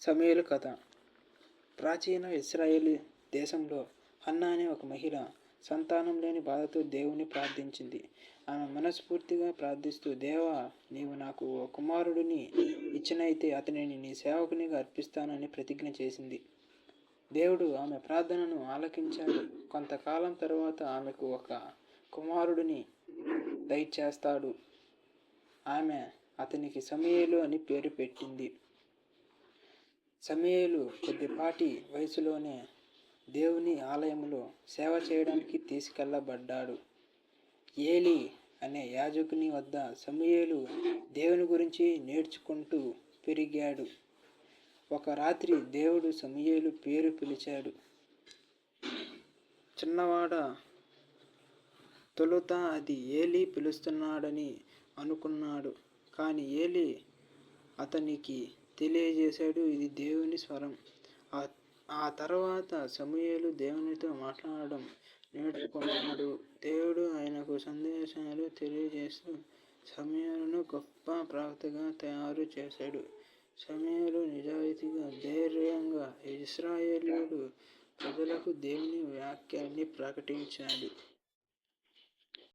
సమూయేలు కథ. ప్రాచీన ఇశ్రాయేలు దేశంలో హన్నా అనే ఒక మహిళ సంతానం లేని బాధతో దేవుని ప్రార్థించింది. ఆమె మనస్ఫూర్తిగా ప్రార్థిస్తూ, దేవా, నీవు నాకు ఓ కుమారుడిని ఇచ్చినైతే అతనిని నీ సేవకునిగా అర్పిస్తానని ప్రతిజ్ఞ చేసింది. దేవుడు ఆమె ప్రార్థనను ఆలకించాడు. కొంతకాలం తరువాత ఆమెకు ఒక కుమారుడిని దయచేస్తాడు. ఆమె అతనికి సమూయేలు అని పేరు పెట్టింది. సమూయేలు కొద్దిపాటి వయసులోనే దేవుని ఆలయంలో సేవ చేయడానికి తీసుకెళ్ళబడ్డాడు. ఏలీ అనే యాజకుని వద్ద సమూయేలు దేవుని గురించి నేర్చుకుంటూ పెరిగాడు. ఒక రాత్రి దేవుడు సమూయేలు పేరు పిలిచాడు. చిన్నవాడా, తొలుత అది ఏలీ పిలుస్తున్నాడని అనుకున్నాడు. కానీ ఏలీ అతనికి తెలియజేశాడు, ఇది దేవుని స్వరం. ఆ తర్వాత సమూయేలు దేవునితో మాట్లాడడం నేర్చుకున్నాడు. దేవుడు ఆయనకు సందేశాలు తెలియజేస్తూ సమూయేలును గొప్ప ప్రవక్తగా తయారు చేశాడు. సమూయేలు నిజాయితీగా, ధైర్యంగా ఇశ్రాయేలు ప్రజలకు దేవుని వాక్యాన్ని ప్రకటించాడు.